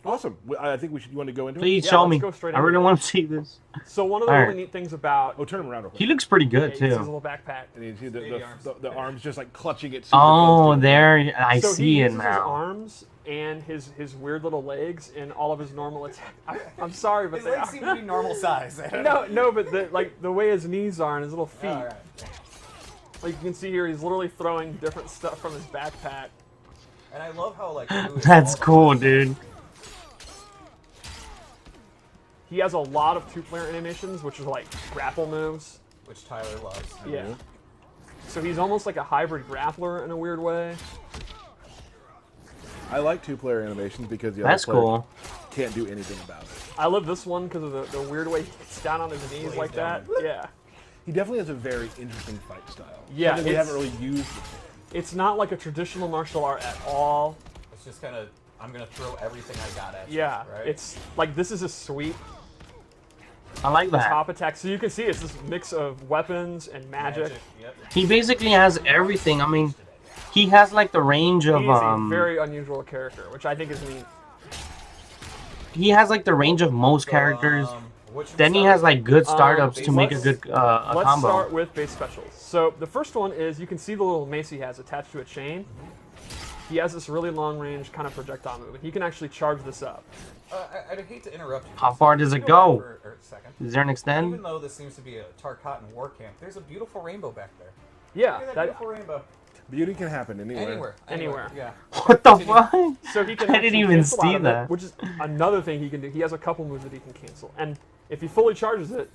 Awesome. I think you want to go into it? Please Yeah, show let's me. go straight I into really it. want to see this. So one of the really neat things about... Oh, turn him around real quick. He looks pretty Yeah, good, you see his too. little backpack. And you see Baby arms. the arms just like clutching it super close Oh, to him. there. I So see he it uses his now. arms and his weird little legs in all of his normal attack. I'm sorry, but His they legs are. seem to be normal size. No, but the way his knees are and his little feet. All right. Like you can see here, he's literally throwing different stuff from his backpack. And I love how like Noob is That's all the- cool, dude. He has a lot of two-player animations, which are like grapple moves. which Tyler loves. Yeah. So he's almost like a hybrid grappler in a weird way. I like two-player animations because the That's other player cool. can't do anything about it. I love this one because of the weird way he gets down on his knees Lays like down. that. Yeah. He definitely has a very interesting fight style. Yeah, Something we it's- haven't really used before. It's not like a traditional martial art at all. It's just kind of, I'm going to throw everything I got at you. Yeah. Right? It's like this is a sweep I like that. top attack. So you can see it's this mix of weapons and magic. Yep. He basically has everything. I mean, he has like the range of He's a very unusual character, which I think is neat. he has like the range of most characters. Which should Then we he start has with? like good startups to make a let's- good a Let's combo. start with base specials. So the first one is you can see the little mace he has attached to a chain. He has this really long range kind of projectile move, and he can actually charge this up. I'd hate to interrupt you. How far does it Go go? back for a second. Is there an Even extend? though this seems to be a Tarkatan war camp, there's a beautiful rainbow back there. Yeah, Look at that that, beautiful rainbow. Beauty can happen anywhere. Anywhere. Yeah. What the fuck? so he can I didn't actually even cancel see out of it, that. which is another thing he can do. He has a couple moves that he can cancel, and if he fully charges it,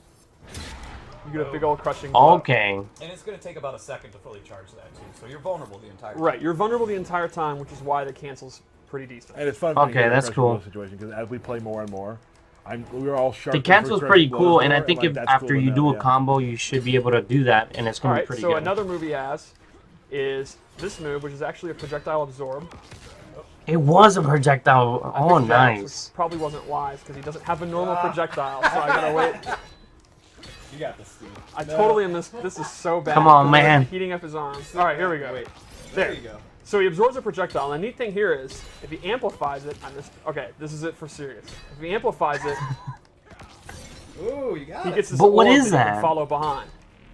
you get a big old crushing blow. Okay. And it's going to take about a second to fully charge that too, so you're vulnerable the entire time. Right, you're vulnerable the entire time, which is why the cancel's pretty decent. And it's fun. Okay, that's cool. Situation because as we play more and more, we're all sharp. The cancel's pretty cool, and I think if after you do a combo, you should be able to do that, and it's All gonna be right, pretty so good. another move he has is this move, which is actually a projectile absorb. It was a projectile. Oh, Which nice. probably wasn't wise because he doesn't have a normal projectile, so I gotta wait. You got this, Steve. I totally am this. This is so bad. Come on, I'm man. Heating up his arms. All right, here we go. Wait. There. you go. So he absorbs a projectile, and the neat thing here is, if he amplifies it, okay, this is it for serious. If he amplifies it, Ooh, you got he it. gets this But what orb is he that? can follow behind.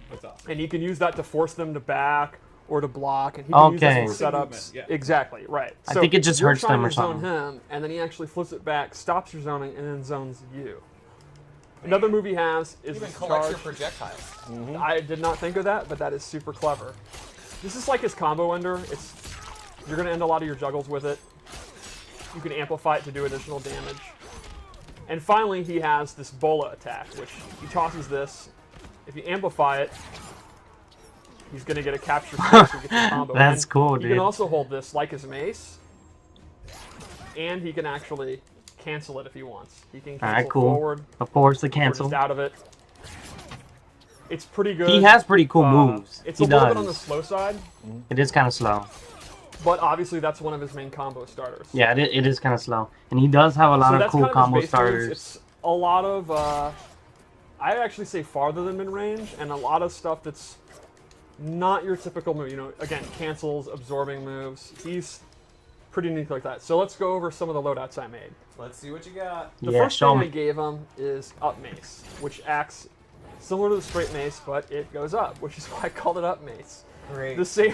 What's up? And he can use that to force them to back or to block, and he can Okay. use that for Movement, setups. yeah. Exactly, right. I So think it just you're hurts trying them or to zone something. him, and then he actually flips it back, stops your zoning, and then zones you. Another move he has is Even this collects charge. your projectiles. I did not think of that, but that is super clever. This is like his combo ender. You're going to end a lot of your juggles with it. You can amplify it to do additional damage. And finally, he has this bola attack, which he tosses this. If you amplify it, he's going to get a capture force to get the combo. That's And cool, He dude. can also hold this like his mace, and he can actually cancel it if he wants. He can cancel Alright, cool. forward Of course, the or cancel. just out of it. It's pretty good. He has pretty cool moves. It's He a little does. bit on the slow side, It is kind of slow. but obviously that's one of his main combo starters. Yeah, it is kind of slow. And he does have a lot So of that's cool kind of his combo base moves. starters. It's a lot of, I actually say farther than mid-range, and a lot of stuff that's not your typical move. You know, again, cancels, absorbing moves. He's pretty unique like that. So let's go over some of the loadouts I made. Let's see what you got. The Yeah, first show thing I me. gave him is up mace, which acts similar to the straight mace, but it goes up, which is why I called it up mace. Great. The same,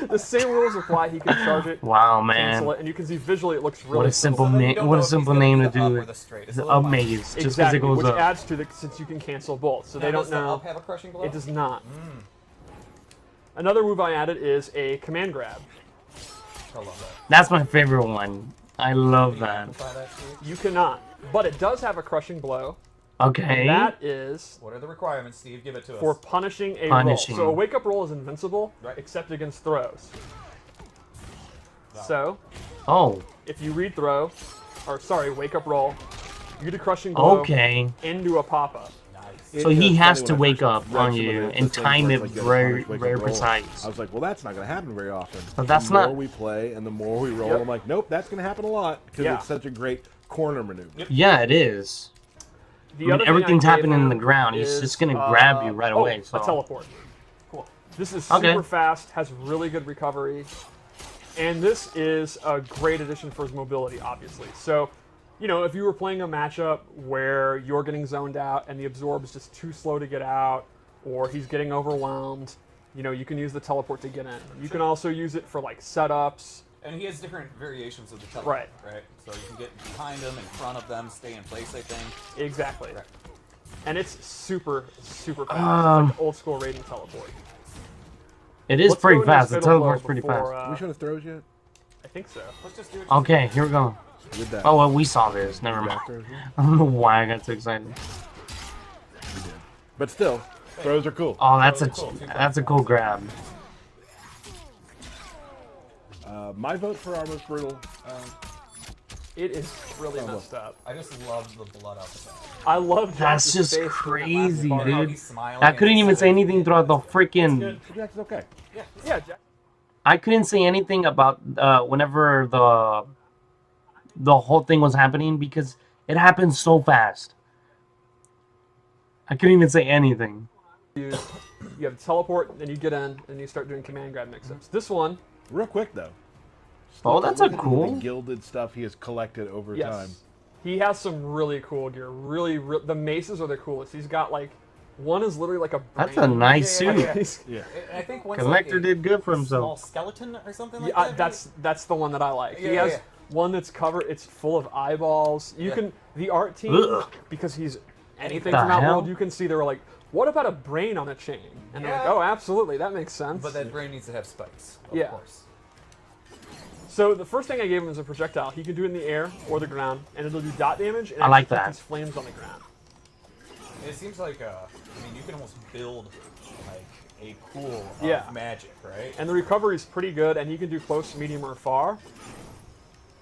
the same rules apply. He can charge it, Wow, cancel man. it, and you can see visually it looks really What a simple. simple So then you name! don't What know a if he's simple gonna name do to the do up or it. the straight. It's a an little up much. maze, just because Exactly, it goes which up. adds to the since you can cancel both, so they Now, don't does the know. up have a crushing blow? It does not. Another move I added is a command grab. I love that. That's my favorite one. I love that. Amplify that, Steve? You cannot, but it does have a crushing blow. Okay. That is What are the requirements, Steve? Give it to us. for punishing a Punishing. roll. So a wake up roll is invincible, Right. except against throws. Wow. So Oh, if you read throw, or sorry, wake up roll, you get a crushing blow okay. into a pop up. Nice. So he It's has funny to when I wake first up read on some of you the and things time where it it's like, get a very, punish, wake up, very roll. precise. I was like, well, that's not going to happen very often. But that's the not- more we play and the more we roll, Yep. I'm like, nope, that's going to happen a lot because Yeah. it's such a great corner maneuver. Yeah, it is. The I mean, other thing everything's I gave happening in him the ground. He's is, just gonna grab you right away, so- a teleport. Cool. This is Okay. super fast, has really good recovery, and this is a great addition for his mobility, obviously. So you know, if you were playing a matchup where you're getting zoned out and the absorb is just too slow to get out, or he's getting overwhelmed, you know, you can use the teleport to get in. You can also use it for like setups. And he has different variations of the teleport, Right. right? So you can get behind them, in front of them, stay in place, I think. Exactly. Right. And it's super fast. It's like old school raiding teleport. It is Let's pretty go into fast. The Fatal Blow teleport's pretty before, fast. we show the throws yet? I think so. Let's just do it. Okay, here we go. With that. Oh, well, we saw this. Never mind. Throws yet? I don't know why I got so excited. We did. But still, throws are cool. Oh, that's Those a cool grab. My vote for our most brutal. It is really messed up. I just love the blood out the back. I love That's Jax's just face crazy, during that last part. dude. He's smiling I couldn't and even say anything throughout the freaking. Jax is okay. Yeah, Jax. I couldn't say anything about whenever the whole thing was happening because it happened so fast. I couldn't even say anything. You have teleport, then you get in, and you start doing command grab mix-ups. This one, Real quick though. Oh, that's Look a at cool. The gilded stuff he has collected over time. yes, he has some really cool gear. The maces are the coolest. He's got like, one is literally like a That's brain. a nice suit. Yeah. I think one's Collector like a did good for small himself. skeleton or something like Yeah, that. that's the one that I like. Yeah, He has yeah. one that's covered. It's full of eyeballs. You Yeah. can the art team Ugh. because he's anything The from hell? Outworld. You can see they were like, what about a brain on a chain? And they're like, Yeah. oh, absolutely, that makes sense. But that brain needs to have spikes, of Yeah. course. So the first thing I gave him is a projectile. He can do it in the air or the ground, and it'll do dot damage. And I like actually keep that. these flames on the ground. It seems like, I mean, you can almost build like a pool of Yeah. magic, right? And the recovery is pretty good, and he can do close, medium, or far.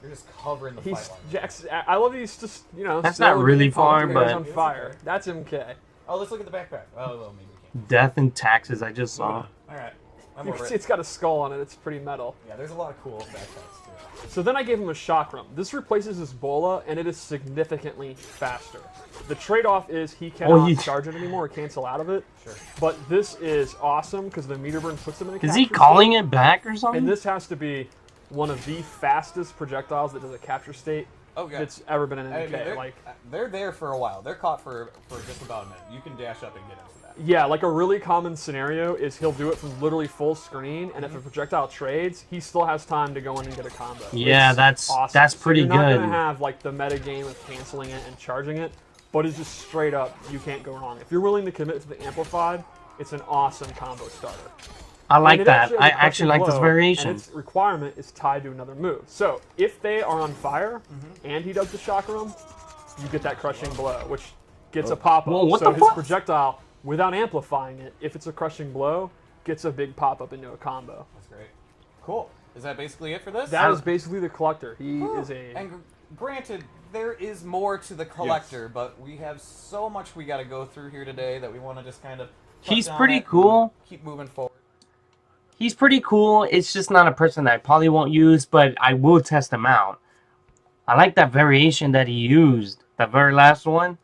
You're just covering the He's fight line. Jax. I love that he's just That's still not really being far, pumped, but- he's on fire. That's MK. Oh, let's look at the backpack. Oh, well, maybe we can't. Death and taxes. I just saw. All right. I'm You over can see it. it's got a skull on it. It's pretty metal. Yeah, there's a lot of cool backpacks, too. So then I gave him a chakram. This replaces his bola, and it is significantly faster. The trade-off is he cannot you- charge it anymore or cancel out of it. Sure. But this is awesome because the meter burn puts him in a Is he capture calling state. it back or And something? this has to be one of the fastest projectiles that does a capture state Oh, yeah. that's ever been in I MK. mean, they're there for a while. They're caught for just about a minute. You can dash up and get into that. Yeah, like a really common scenario is he'll do it from literally full screen, and if a projectile trades, he still has time to go in and get a combo. Yeah, It's that's awesome. So pretty you're not good. gonna have like the meta game of canceling it and charging it, but it's just straight up, you can't go wrong. If you're willing to commit to the amplified, it's an awesome combo starter. I like And it that. has I a actually like this blow, variation. And its requirement is tied to another move. So if they are on fire and he does the chakram, you get that crushing blow, which gets a pop up. Whoa, what so the his fuck? projectile, without amplifying it, if it's a crushing blow, gets a big pop up into a combo. That's great. Cool. Is that basically it for this? That is basically the collector. He is a And granted, there is more to the collector, but we have so much we got to go through here today that we want to just kind of. touch He's on pretty it and cool. Keep moving forward. He's pretty cool. It's just not a person that I probably won't use, but I will test him out. I like that variation that he used. That very last one.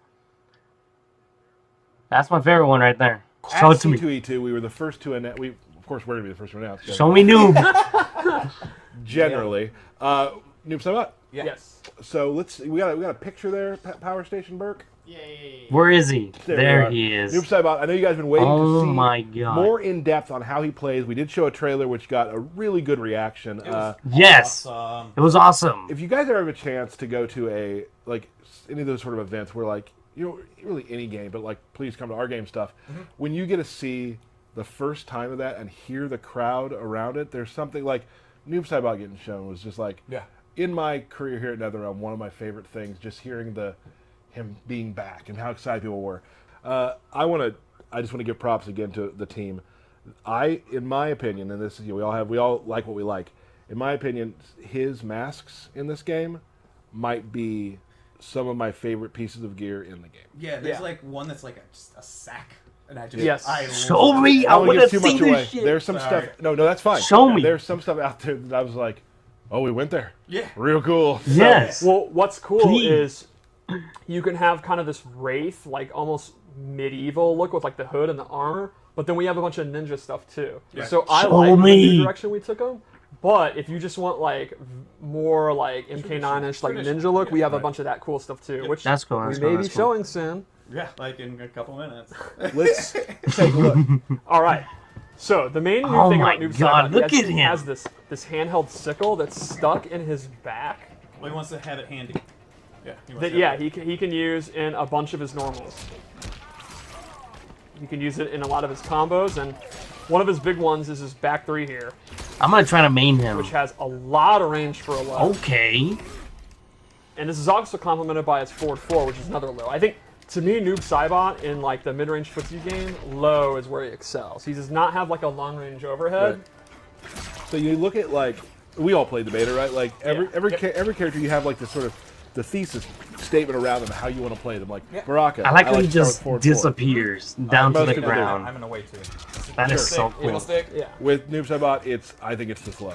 That's my favorite one right there. Show At it to me. C2E2, we were the first to announce. We, of course, we're going to be the first to announce. so Show me Noob. Generally, Noob Saibot. Yeah. yes. So we got a picture there, Power Station Burke. Where is he? we There are. he is. Noob Saibot. I know you guys have been waiting Oh to see my God. more in depth on how he plays. We did show a trailer which got a really good reaction. It was Yes. awesome. It was awesome. If you guys ever have a chance to go to any of those sort of events where really any game, but please come to our game stuff. When you get to see the first time of that and hear the crowd around it, there's something like Noob Saibot getting shown was just Yeah. in my career here at NetherRealm, one of my favorite things, just hearing him being back and how excited people were. I just want to give props again to the team. In my opinion, and this is, we all like what we like. In my opinion, his masks in this game might be some of my favorite pieces of gear in the game. Yeah, there's Yeah. like one that's like just a sack, and I just Yes. I Show love me. it. I don't want give to too see much this away. shit. There's some Sorry. stuff. No, that's fine. Show me. There's some stuff out there that I was like, oh, we went there. Yeah. Real cool. Yes. Well, what's cool Please. is you can have kind of this wraith, like almost medieval look with like the hood and the armor, but then we have a bunch of ninja stuff too. So I Show like the me. new direction we took him, But if you just want like more like MK9ish, like ninja look, we have a bunch of that cool stuff too, which That's cool. we That's may cool. be That's cool. showing soon. Yeah, like in a couple minutes. Let's take a look. All right. So the main new Oh thing my about Noob God, Saibot, look he at him. has this handheld sickle that's stuck in his back. Well, he wants to have it handy. Yeah. He wants That to yeah, have it. he can use in a bunch of his normals. You can use it in a lot of his combos, and one of his big ones is his back 3 here, I'm gonna try to main him. which has a lot of range for a low. Okay. And this is also complemented by its forward 4, which is another low. I think, to me, Noob Saibot in like the mid-range footsie game, low is where he excels. He does not have like a long-range overhead. Right. So you look at like we all played the beta, right? Like every character you have like this sort of the thesis statement around them, how you want to play them. Like Baraka, I like how he to start just with forward 4. disappears down to most the people do. ground. I'm gonna wait too. That is so Evil cool. stick. Yeah, With Noob Saibot, I think it's the slow.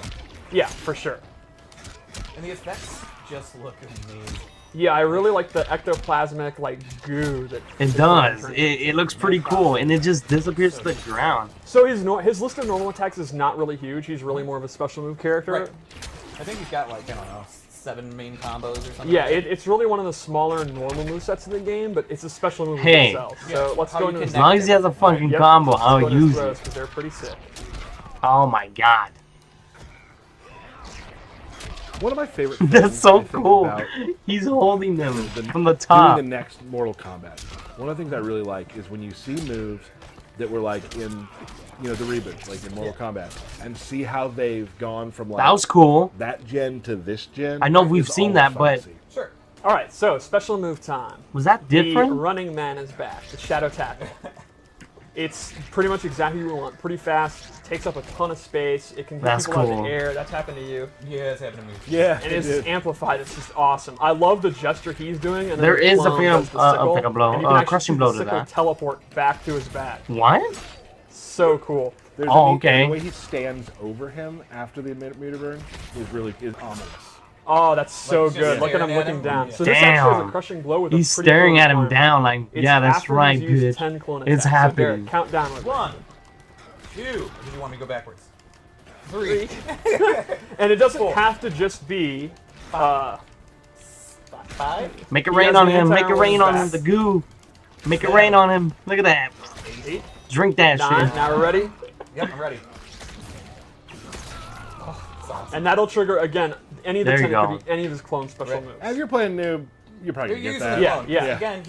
yeah, for sure. And the effects just look amazing. Yeah, I really like the ectoplasmic like goo that It does. It looks pretty cool, and it just disappears to the ground. So his list of normal attacks is not really huge. He's really more of a special move character. Right. I think he's got like, I don't know, 7 main combos or something. Yeah, it's really one of the smaller normal movesets in the game, but it's a special move Hey. itself. Yeah, So let's how go you into his As long as he has a fucking combo, let's I'll go into his use throws, it. 'cause they're pretty sick. Oh my god. One of my favorite things That's so I think cool. about He's holding them from the doing top. the next Mortal Kombat. One of the things I really like is when you see moves that were like in, the reboot, like in Mortal Kombat, and see how they've gone from like That was cool. that gen to this gen. I know we've is seen always that, fun but- to see. Sure. All right, so special move time. Was that The different? running man is back. The shadow tackle. It's pretty much exactly what we want. Pretty fast, takes up a ton of space. It can hit That's people out of cool. the air. That's happened to you. Yeah, it's happening to me. Yeah, And it it's did. amplified. It's just awesome. I love the gesture he's doing. And then There the is a clone fatal- does the sickle, fatal blow, and you can actually crushing see blow the to sickle that. teleport back to his back. What? So cool. There's Oh, okay. The way he stands over him after the meter burn is ominous. Oh, that's so Like, he's good. just Look at him staring at looking him? down. Yeah. So this actually is a Damn. crushing blow with He's a pretty staring cool at him climb. down like, It's yeah, that's after right, he's used bitch. 10 clone It's attacks. So happening. Derek, count down with 1, 2. Or did you want me to go backwards? 3. me. And it doesn't have to just be. 5. Make it He rain has on an him. Make it anti-armor rain on him. vest. The goo. Make it rain on him. Look at that. 8, Drink that 9. shit. Now we're ready. Yep, I'm ready. Oh, it's awesome. And that'll trigger, again, any of the There you 10 go. could be any of his clone special Right. moves. As you're playing Noob, you're probably You're gonna get using that. the Yeah, clone. yeah. Again,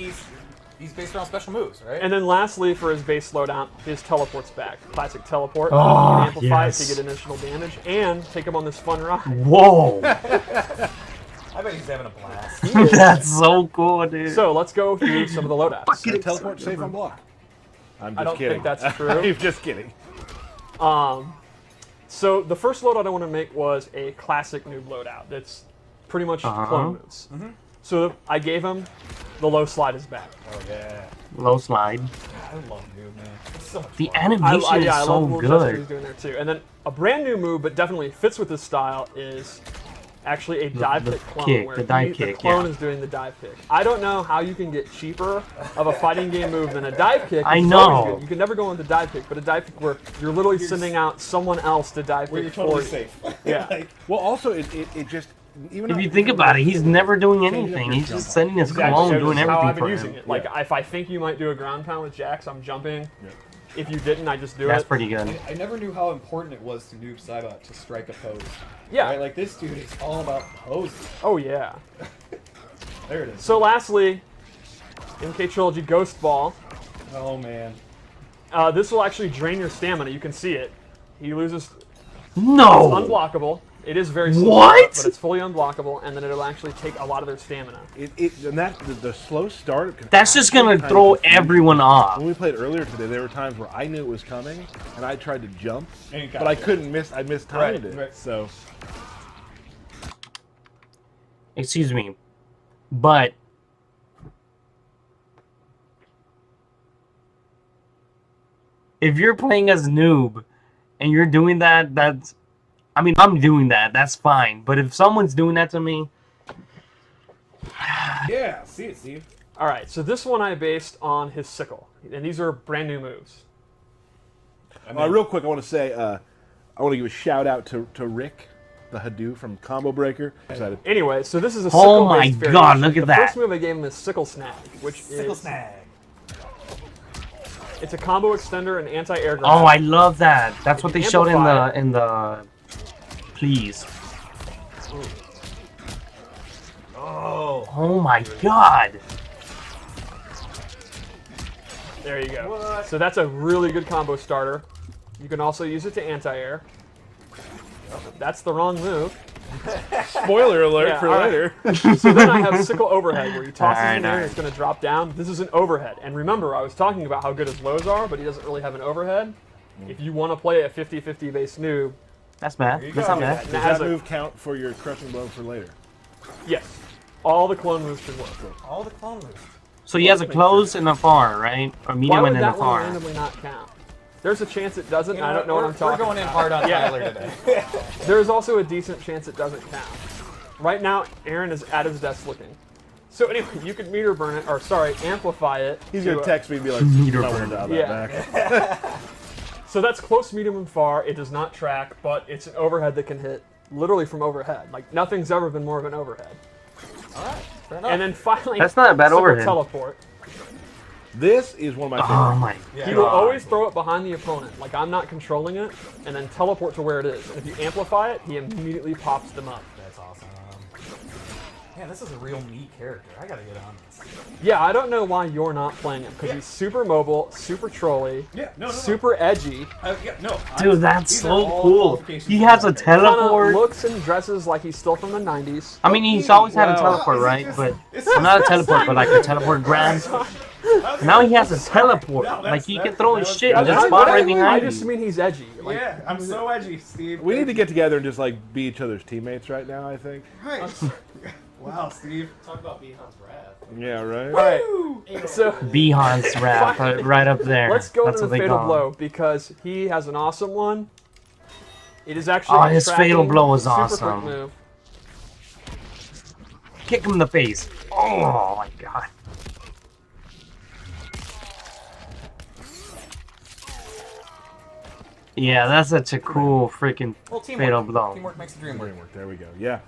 he's based around special moves, right? And then lastly, for his base slowdown, his teleport's back. Classic teleport. Oh, you can amplify yes. it to get additional damage and take him on this fun ride. Whoa. I bet he's having a blast. That's so cool, dude. So let's go through some of the loadouts. So teleport safe on block. I'm just I don't kidding. think that's true. I'm just kidding. So the first loadout I want to make was a classic Noob loadout. That's pretty much clone moves. So I gave him the low slide is back. Oh, yeah. Low slide. I love Noob, man. It's so much The fun. animation I is love so the little gesture he's good. doing there too. And then a brand new move, but definitely fits with his style, is actually a dive the kick clone. kick, where the dive the kick, clone yeah. is doing the dive kick. I don't know how you can get cheaper of a fighting game move than a dive kick. I It's know. always good. You can never go into dive kick, but a dive kick where you're literally sending out someone else to dive Where kick you're totally for you. safe. Yeah. Like, Well, also it just even If though- you think about it, he's never doing Changing anything. up your He's just jump. sending his Exactly. clone So doing this is how everything I've been for using him. it. Like if I think you might do a ground pound with Jax, I'm jumping. If you didn't, I just do That's it. pretty good. I never knew how important it was to Noob Saibot to strike a pose. Yeah. Right? Like, this dude is all about posing. Oh yeah. There it is. So lastly, MK Trilogy Ghost Ball. Oh, man. This will actually drain your stamina. You can see it. He loses. No! Unblockable. It is very slow, What? but it's fully unblockable, and then it'll actually take a lot of their stamina. And that the slow start. can That's just gonna actually kind throw of confuse everyone me. off. When we played earlier today, there were times where I knew it was coming, and I tried to jump, And it got but I you. couldn't miss. I mistimed Right, it. right. So Excuse me. But if you're playing as Noob and you're doing that, that's... I mean, I'm doing that. That's fine. But if someone's doing that to me... Yeah, see it, Steve. All right, so this one I based on his sickle, and these are brand new moves. real quick, I want to say I want to give a shout out to Rick, the Hadou from Combo Breaker. Excited. Anyway, so this is a Oh my sickle-based God, variation. look at the that. first move I gave him is Sickle Snag, which Sickle is snag. it's a combo extender and anti-air grab. Oh, I love that. That's what you they showed amplify in the. Please. Oh my God. There you go. So that's a really good combo starter. You can also use it to anti-air. That's the wrong move. Spoiler alert Yeah, for all right. later. So then I have Sickle Overhead, where he tosses Alright, in there and alright. it's going to drop down. This is an overhead. And remember, I was talking about how good his lows are, but he doesn't really have an overhead. If you want to play a 50-50 base noob, That's bad. you That's go. not bad. that Does has that a, move count for your crushing blow for later? yes, all the clone moves should work. All the clone moves. So he has a close and a far, right? Or Why medium would and then a that one far. randomly not count? There's a chance it doesn't. You know I don't know what I'm talking We're going in about. hard on Yeah. Tyler today. There's also a decent chance it doesn't count. Right now, Erron is at his desk looking. So anyway, you could meter burn it, or sorry, amplify it. He's to, going to text me and be like, Meter "I want burn. to dial that Yeah. back." So that's close, medium, and far. It does not track, but it's an overhead that can hit literally from overhead. Like, nothing's ever been more of an overhead. All right, fair enough. And then finally, That's not a bad Sickle overhead. Teleport. This is one of my favorites. Oh my Yeah. He God. will always throw it behind the opponent, like I'm not controlling it, and then teleport to where it is. And if you amplify it, he immediately pops them up. That's awesome. Man, this is a real me character. I gotta get on this. Yeah, I don't know why you're not playing him, because he's super mobile, super trolly, Yeah, no. super edgy, Dude, that's so cool. He has a kind of teleport. looks and dresses like he's still from the 90s. I mean, he's always had a Wow. teleport, right? But well, not a teleport, but like a teleport grab. Now he has a teleport. Like he can throw his shit and just spawn right I behind just you. mean he's edgy. Like, Yeah, I'm so edgy, Steve. We need to get together and just like be each other's teammates right now, I think. Right. Wow, Steve. Talk about Behan's wrath. Yeah, right? Alright, so Bihan's wrath, right up there. let's go That's into what the they Fatal call Blow, it. because he has an awesome one. It is actually Oh, a his tracking, Fatal Blow is super awesome. quick move. Kick him in the face. Oh my God. Yeah, that's such a cool freaking Well, teamwork. Fatal Blow. Teamwork makes the dream work. Framework, there we go. Yeah.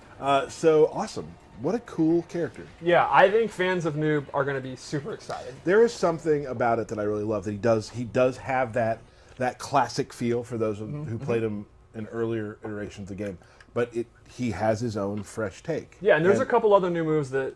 So awesome. What a cool character. Yeah, I think fans of Noob are going to be super excited. There is something about it that I really love, that he does have that classic feel for those who played him in earlier iterations of the game. But he has his own fresh take. Yeah, and there's a couple other new moves that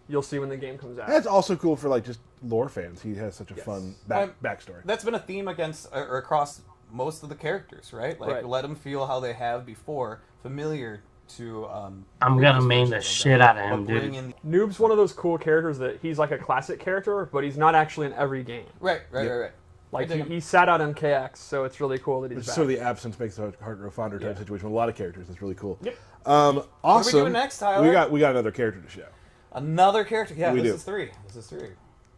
you'll see when the game comes out. That's also cool for like just lore fans. He has such a Yes. fun backstory. That's been a theme against or across most of the characters, right? Like Right. let them feel how they have before, familiar to. I'm gonna main the versions of shit them, out of him, but bring dude. in- Noob's one of those cool characters that he's like a classic character, but he's not actually in every game. Right. Yeah. Like I dig him. he sat out MKX, so it's really cool that he's It's back. sort of the absence makes the heart grow fonder type Yeah. situation with a lot of characters. That's really cool. Yep. Awesome. What are we doing next, Tyler? We got another character to show. Another character. Yeah, We this do. is three. This is three.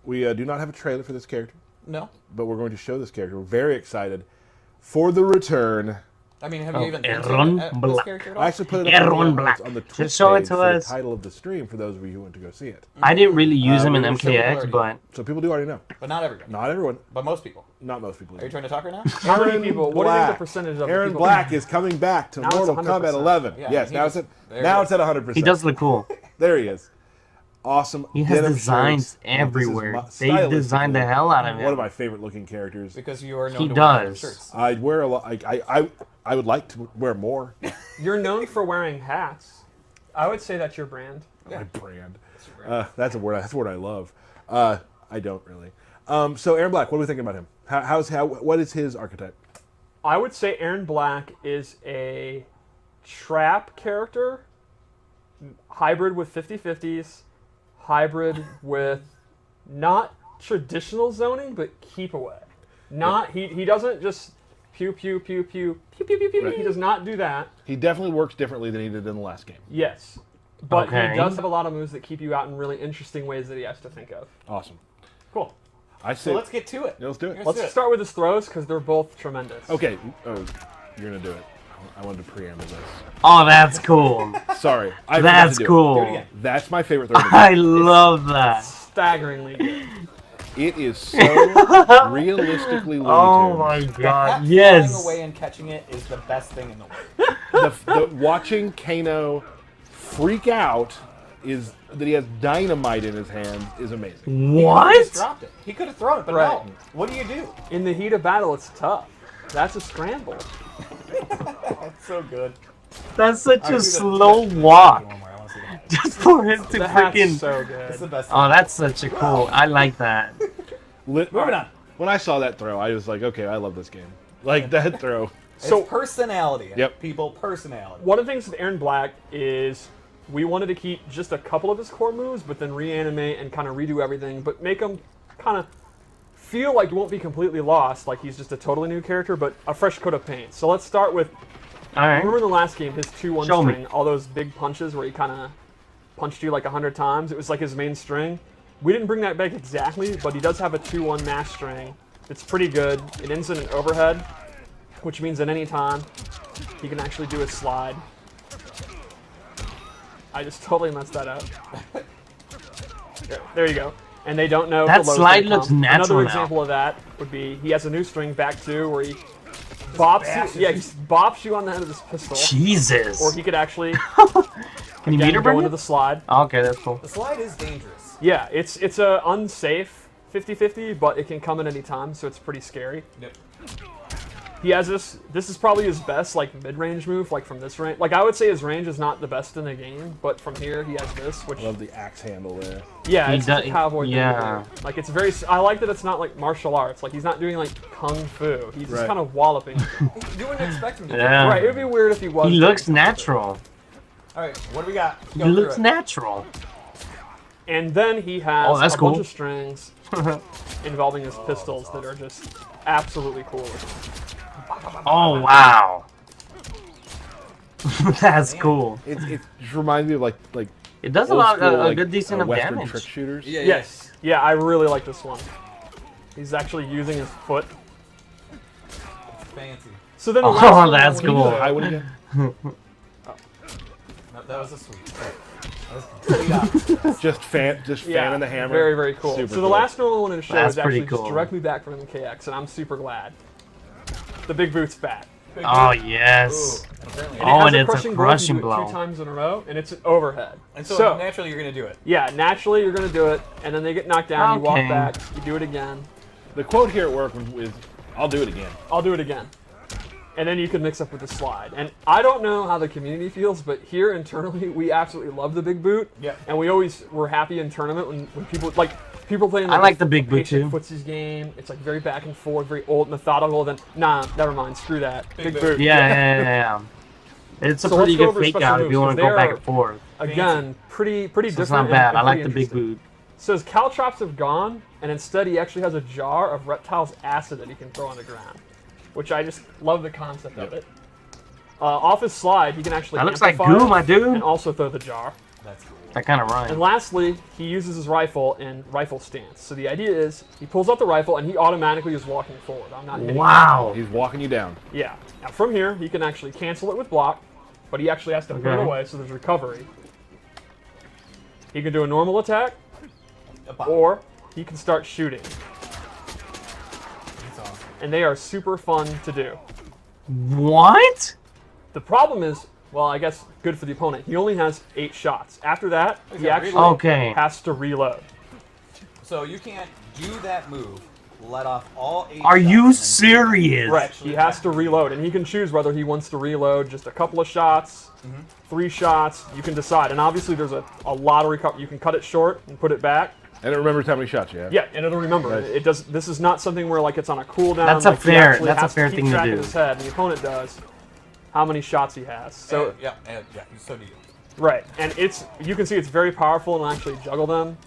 We do not have a trailer for this character, No. but we're going to show this character. We're very excited for the return. I mean, have Oh, you even been Erron to this Black. character at all? I actually put it up Erron on Black. the Just Twitch show it page to for us. the title of the stream for those of you who want to go see it. I didn't really use him in we were MKX, still but So people do already know. But not everyone. Not everyone. But most people. Not most people. Are you trying to talk right now? How many Aaron people? What do you think the Black. percentage of the Aaron people? Black is coming back to Now it's Mortal 100%. Kombat 11. Yeah, yes, he now just- it's there now it it's at 100%. he does look cool. There he is. Awesome. He has denim designs shirts. everywhere. This is They designed the hell out of him. One of my favorite looking characters. Because you are known He to wear does. shirts. I'd wear a lot. I would like to wear more. You're known for wearing hats. I would say that's your brand. My brand. That's a word. That's a word I love. I don't really. So Aaron Black, what are we thinking about him? What is his archetype? I would say Aaron Black is a trap character, hybrid with 50-50s, hybrid with not traditional zoning, but keep away. Not he doesn't just pew pew pew pew pew pew pew pew. Right. He does not do that. He definitely works differently than he did in the last game. Yes, but Okay. he does have a lot of moves that keep you out in really interesting ways that he has to think of. Awesome. Cool. I say. So let's get to it. Yeah, let's do it. Let's Let's do it. start with his throws because they're both tremendous. Okay. Oh, you're gonna do it. I wanted to preamble this. Oh, that's cool. Sorry. I forgot to That's do it. cool. Do it again. That's my favorite throw. I love that. Staggeringly good. It is so realistically Looney Oh Tunes. my That god, flying yes. away and catching it is the best thing in the world. Watching Kano freak out is that he has dynamite in his hand is amazing. He just What? dropped it. He could have thrown it, but Right. no. What do you do? In the heat of battle, it's tough. That's a scramble. That's so good. That's such Alright, a do the- slow do the- walk. one more. I want to see that. Just for him to The hat's freaking. so It's the good. best. Oh, that's such a cool. I like that. Moving on. When I saw that throw, I was like, okay, I love this game. Like that throw. So- It's personality. Yep. People, personality. One of the things with Erron Black is we wanted to keep just a couple of his core moves, but then reanimate and kind of redo everything, but make him kind of feel like you won't be completely lost, like he's just a totally new character, but a fresh coat of paint. So let's start with, Alright. remember in the last game, his 2-1 Show me. string, all those big punches where he kind of punched you like 100 times. It was like his main string. We didn't bring that back exactly, but he does have a 2-1 mash string. It's pretty good. It ends in an overhead, which means at any time he can actually do a slide. I just totally messed that up. There you go. And they don't know. That if the low's slide gonna looks come. natural Another now. example of that would be he has a new string back two where he bops you. Yeah, he bops you on the head of this pistol. Jesus. Or he could actually Can you again, meter go bring into it? the slide. Okay, that's cool. The slide is dangerous. Yeah, it's a unsafe 50-50, but it can come at any time, so it's pretty scary. Yep. He has this. This is probably his best like mid-range move, like from this range. Like I would say his range is not the best in the game, but from here he has this, which I love the axe handle there. yeah, He it's just a does- cowboy thing to yeah. do. Like it's very. I like that it's not like martial arts. Like he's not doing like kung fu. He's just Right. kind of walloping. You wouldn't expect him to. Yeah. Right. It would be weird if he was. He doing looks kung fu. natural. All right, what do we got? He Go looks through it. natural. And then he has Oh, that's a cool. bunch of strings involving his pistols that are just absolutely cool. Oh wow. That's cool. It just reminds me of like It does a old lot, school, a like, good decent of Western damage. trick shooters. Yeah, Yes. Yeah, I really like this one. He's actually using his foot. Fancy. So then the Oh, last one that's I wanna cool. do- High one again. No, that was a sweet. That was complete opposite. Just fanning the hammer. Very, very cool. Super so the cool. last one I wanted to show That's is actually pretty just cool. directly back from MKX, and I'm super glad. The big boot's back. Oh yes. Ooh, apparently. And Oh, it has and a it's a crushing crushing blow. You do it blow. 2 times in a row, and it's an overhead. And so, naturally you're gonna do it. yeah, naturally you're gonna do it, and then they get knocked down. You walk Okay. back, you do it again. The quote here at work is, "I'll do it again." I'll do it again. And then you can mix up with the slide. And I don't know how the community feels, but here internally, we absolutely love the big boot. Yeah. And we always were happy in tournament when people playing. I like the big boot, patient too. Footsies game. It's like very back and forth, very old, methodical. Then nah, never mind. Screw that. Big boot. Yeah. It's a So pretty let's go good over fake special out if moves, you want to 'cause go they back are- and forth. Again, pretty So different. it's not and- bad. and I like pretty the big interesting. boot. So his caltrops have gone, and instead he actually has a jar of reptile's acid that he can throw on the ground, which I just love the concept of it. Off his slide, he can actually That looks like amplify goo, it my dude. and also throw the jar. That's cool. That kind of And rhymes. lastly, he uses his rifle in rifle stance. So the idea is he pulls out the rifle and he automatically is walking forward. I'm not hitting him. Wow. He's walking you down. Yeah. Now from here, he can actually cancel it with block, but he actually has to put it Okay. away, so there's recovery. He can do a normal attack, A bop. or he can start shooting. That's awesome. And they are super fun to do. What? The problem is, well, I guess good for the opponent. He only has 8 shots. After that, he got actually reload. Okay. has to reload. So you can't do that move, let off all 8 Are shots, you and then serious? Right. He has to reload, and he can choose whether he wants to reload just a couple of shots, 3 shots. You can decide. And obviously, there's a lot of recovery. You can cut it short and put it back. And it remembers how many shots you have. Yeah, and it'll remember. Nice. It does. This is not something where like it's on a cooldown. That's a like, he fair- actually that's a has fair keep thing to track do. In his head, and the opponent does how many shots he has. So yeah, so do you. right, and you can see it's very powerful and actually juggle them.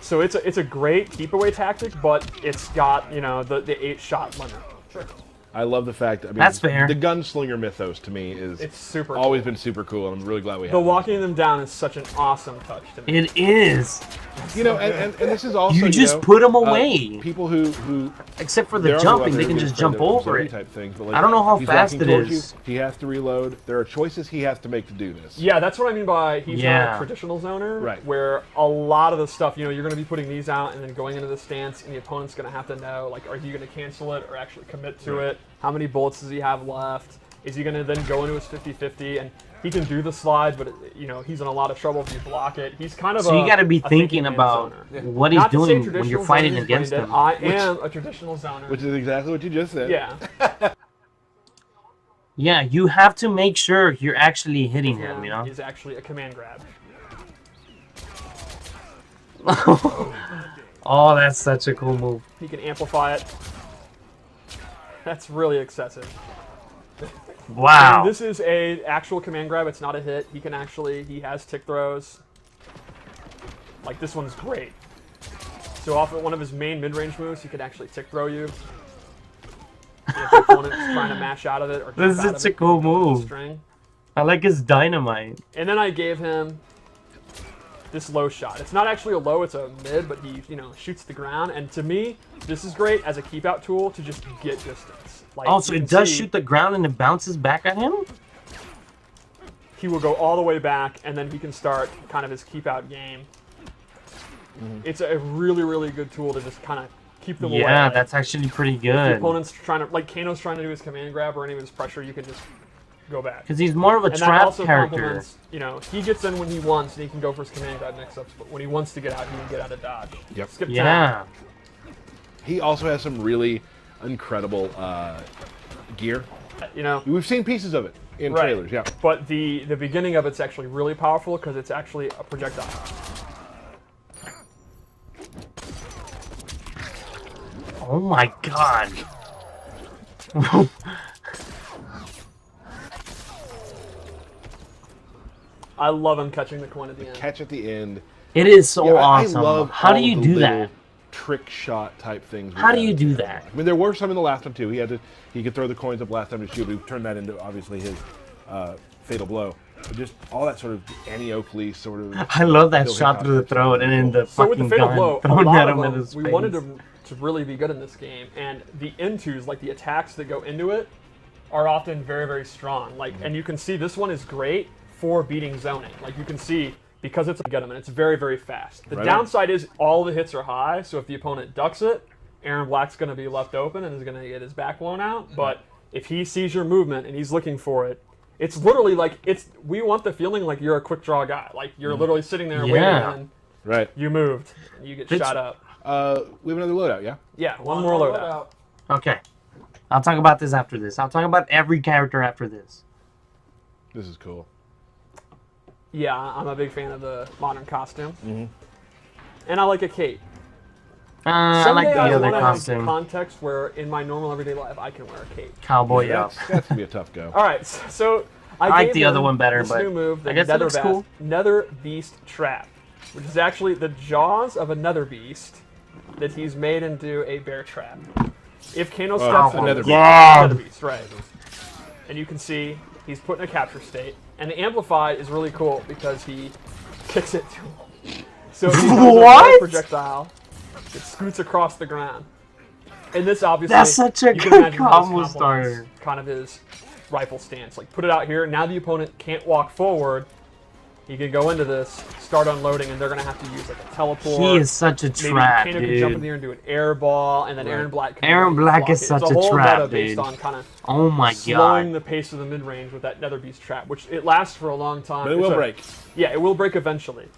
So it's a great keep away tactic, but it's got the 8-shot limit. Sure. I love the fact. I mean, That's fair. The gunslinger mythos to me is It's super. always cool. been super cool, and I'm really glad we have The it. walking them down is such an awesome touch to me. It is. You know, and this is also You just know, put 'em away. People who Except for they're the on jumping, level they can to get just afraid jump of over zombie it. type things, but like, I don't know how he's fast walking it towards is. You, he has to reload. There are choices he has to make to do this. Yeah, that's what I mean by he's not Yeah. a traditional zoner, Right. where a lot of the stuff, you know, you're going to be putting these out and then going into the stance, and the opponent's going to have to know, like, are you going to cancel it or actually commit to it? How many bullets does he have left? Is he going to then go into his 50-50? And he can do the slide, but, you know, he's in a lot of trouble if you block it. He's kind of So you got to be a thinking man about zoner. what he's Not to say doing when traditional you're fighting zoners against brained it. him. I am a traditional zoner. Which is exactly what you just said. Yeah. Yeah, you have to make sure you're actually hitting him, you know? Is actually a command grab. Oh, that's such a cool move. He can amplify it. That's really excessive. Wow. And this is a actual command grab. It's not a hit. He can actually, he has tick throws. Like, this one's great. So off of one of his main mid-range moves, he can actually tick throw you. And if the opponent's trying to mash out of it or This jump out is of a cool he can pull the move. String. I like his dynamite. And then I gave him this low shot. It's not actually a low, it's a mid, but he, you know, shoots the ground. And to me, this is great as a keep out tool to just get distance. Like, Oh, so you it can does see shoot the ground and it bounces back at him? he will go all the way back, and then he can start kind of his keep out game. It's a really, really good tool to just kind of keep them away. Yeah, that's actually pretty The good. opponent's trying to, like Kano's trying to do his command grab or any of his pressure, you can just go back. Because he's more of a And that trap also character. complements, you know, he gets in when he wants, and he can go for his command grab next up. But when he wants to get out, he can get out of dodge. Yep. Skip tap. Yeah. He also has some really incredible gear. You know, We've seen pieces of it in Right. trailers. Yeah. but the beginning of it's actually really powerful because it's actually a projectile. Oh my god. I love him catching the coin at the end. Catch at the end. It is so Yeah, awesome. I love How do all you the do little that? trick shot type things. How do you do that? I mean, there were some in the last one too. He could throw the coins up last time to shoot, but he turned that into obviously his fatal blow. But just all that sort of Annie Oakley sort of. I love that Bill shot Hickok through the throat and then the So with the fucking fatal gun blow, a thrown lot at of him in them, his we face. wanted to really be good in this game, and the intos, like the attacks that go into it, are often very, very strong. Like, and you can see this one is great for beating zoning. Like you can see, because it's a get 'em and it's very, very fast. The Right on. downside is all the hits are high, so if the opponent ducks it, Erron Black's going to be left open and is going to get his back blown out. But if he sees your movement and he's looking for it, it's literally like we want the feeling like you're a quick draw guy. Like you're literally sitting there waiting Yeah. and Right. you moved and you get It's- shot up. We have another loadout. Yeah. Yeah, one more loadout. Okay. I'll talk about this after this. I'll talk about every character after this. This is cool. Yeah, I'm a big fan of the modern costume. And I like a cape. I Someday like the I other want a costume. context where in my normal everyday life I can wear a cape. Cowboy up. That's gonna be a tough go. All right, so I like gave the other him one better, this but new move, the I guess it looks cool. Nether Beast Trap, which is actually the jaws of a Nether Beast that he's made into a bear trap. If Kano steps a on Nether this- Beast. Yeah. Nether Beast, right? And you can see he's put in a capture state, and the amplify is really cool because he kicks it to him. So he does a What? projectile. It scoots across the ground. And this obviously That's such a you can good imagine how this combo complements starter. kind of his rifle stance. Like put it out here. Now the opponent can't walk forward. He can go into this, start unloading, and they're gonna have to use like a teleport. He is such a Maybe trap, Kano can jump in dude. there and do an air ball, and then Erron Black. Can Erron Black block is it. such it's a whole trap, meta based dude. on kind of Oh my slowing god. the pace of the mid range with that Nether Beast trap, which it lasts for a long time. But it It's will a- break. Yeah, it will break eventually.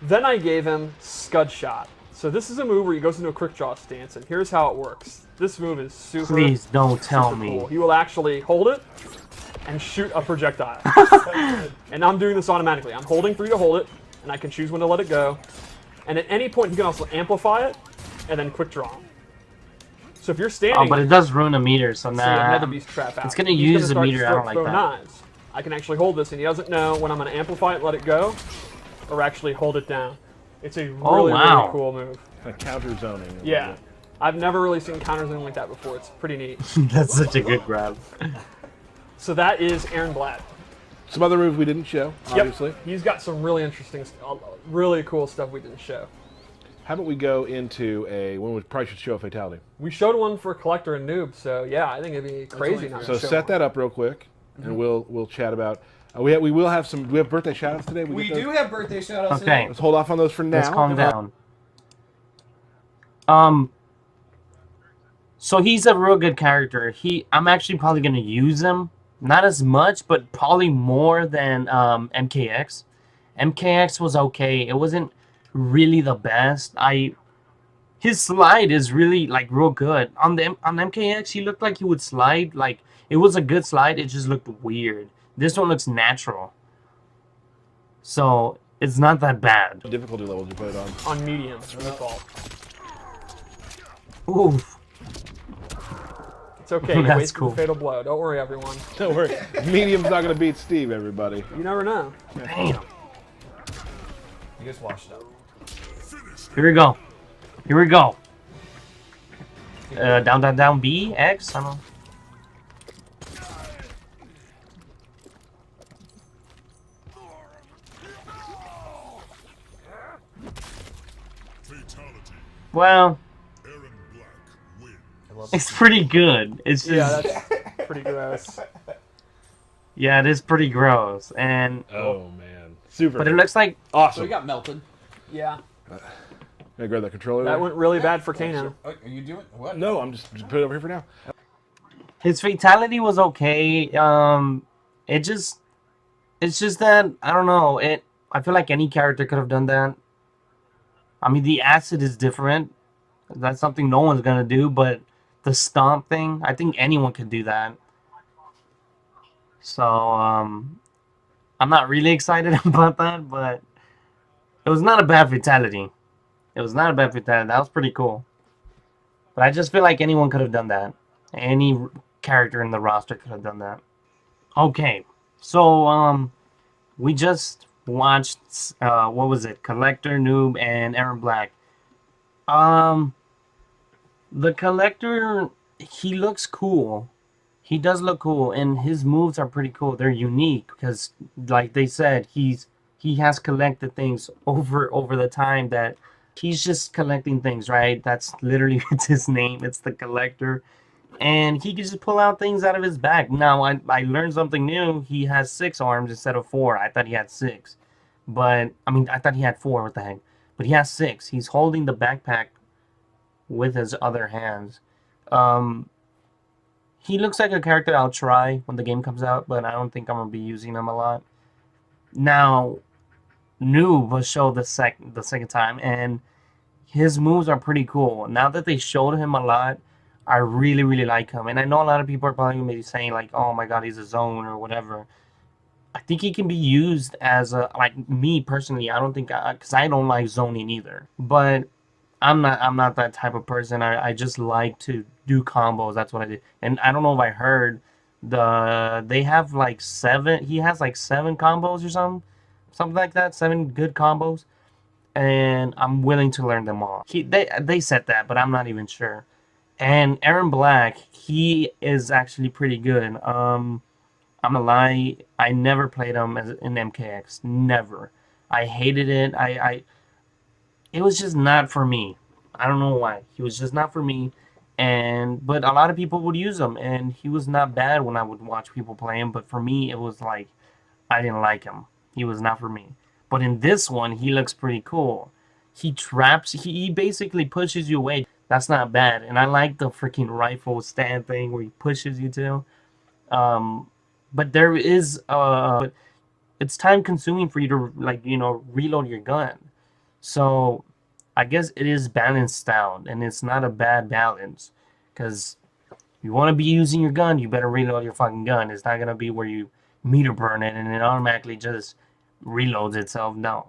Then I gave him Scud Shot. So this is a move where he goes into a quick draw stance, and here's how it works. This move is super. Please don't tell super me. cool. He will actually hold it and shoot a projectile. And I'm doing this automatically. I'm holding for you to hold it, and I can choose when to let it go. And at any point, he can also amplify it and then quick draw. So if you're standing, Oh, but it does ruin a meter, so see nah. another beast trap out. It's gonna He's use the start meter, I don't like throw that. knives. I can actually hold this, and he doesn't know when I'm going to amplify it, let it go, or actually hold it down. It's a really, wow. really cool move. Kind of counter zoning. Yeah. I've never really seen counter zoning like that before. It's pretty neat. That's such a good grab. So that is Erron Black. Some other moves we didn't show, obviously. Yep. He's got some really interesting, really cool stuff we didn't show. How about we go into one we probably should show a fatality. We showed one for Kollector and Noob, so yeah, I think it'd be crazy not So to show set one. that up real quick, and we'll chat about. We will have some. Do we have birthday shoutouts today? We get those? do have birthday shoutouts Okay. today. Let's hold off on those for now. Let's calm down. So he's a real good character. I'm actually probably gonna use him, not as much, but probably more than MKX. MKX was okay. It wasn't really the best. His slide is really like real good. On MKX, he looked like he would slide. Like it was a good slide. It just looked weird. This one looks natural. So it's not that bad. What difficulty levels you put it on? On medium, default. Oof. It's okay. You That's wasted cool. the fatal blow. Don't worry, everyone. Don't worry. Medium's not going to beat Steve, everybody. You never know. Damn. You just washed up. Here we go. Here we go. Down, down, down, B, X, I don't know. Well, it's pretty good. It's just, Yeah, that's pretty gross. yeah, it is pretty gross, and Oh man, super. but it looks like So awesome. we got melted. Yeah, Can I grab that controller? that there? went really bad for Kano. Oh, are you doing what? No, I'm just put it over here for now. his fatality was okay. It's just that I don't know. I feel like any character could have done that. I mean, the acid is different. That's something no one's gonna do. But the stomp thing, I think anyone could do that. So I'm not really excited about that, but it was not a bad fatality. It was not a bad fatality. That was pretty cool. But I just feel like anyone could have done that. Any character in the roster could have done that. Okay, so we just watched what was it? Kollector, Noob, and Erron Black. The Kollector, he looks cool. He does look cool, and his moves are pretty cool. They're unique because, like they said, he has collected things over the time that he's just collecting things, right? That's literally it's his name. It's the Kollector. And he can just pull out things out of his back. Now, I learned something new. He has 6 arms instead of 4. I thought he had 6. But, I mean, I thought he had 4. What the heck? But he has 6. He's holding the backpack with his other hands. He looks like a character I'll try when the game comes out, but I don't think I'm going to be using him a lot. Now, Noob was showed the second time, and his moves are pretty cool. Now that they showed him a lot, I really, really like him. And I know a lot of people are probably going to be saying, like, oh my god, he's a zone or whatever. I think he can be used as a, like, me personally, I don't think, because I don't like zoning either. But I'm not that type of person. I just like to do combos. That's what I do. And I don't know if I heard they have like 7. He has like 7 combos or something like that. 7 good combos, and I'm willing to learn them all. They said that, but I'm not even sure. And Erron Black, he is actually pretty good. I'm gonna lie, I never played him in MKX. Never. I hated it. It was just not for me. I don't know why. He was just not for me. But a lot of people would use him, and he was not bad when I would watch people play him. But for me, it was like I didn't like him. He was not for me. But in this one, he looks pretty cool. He traps. He basically pushes you away. That's not bad. And I like the freaking rifle stand thing where he pushes you to. But there is it's time consuming for you to, like, reload your gun. So I guess it is balanced out, and it's not a bad balance, because you want to be using your gun, you better reload your fucking gun. It's not gonna be where you meter burn it and it automatically just reloads itself. No,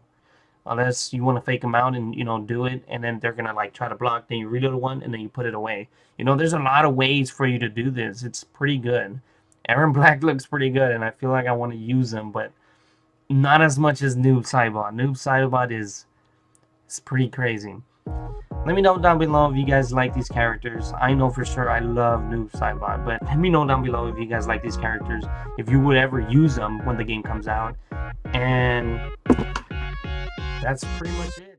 unless you want to fake them out and do it, and then they're gonna like try to block, then you reload one and then you put it away. There's a lot of ways for you to do this. It's pretty good. Erron Black looks pretty good, and I feel like I want to use him, but not as much as Noob Saibot. Noob Saibot is pretty crazy. Let me know down below if you guys like these characters. I know for sure I love Noob Saibot, but let me know down below if you guys like these characters, if you would ever use them when the game comes out. And that's pretty much it.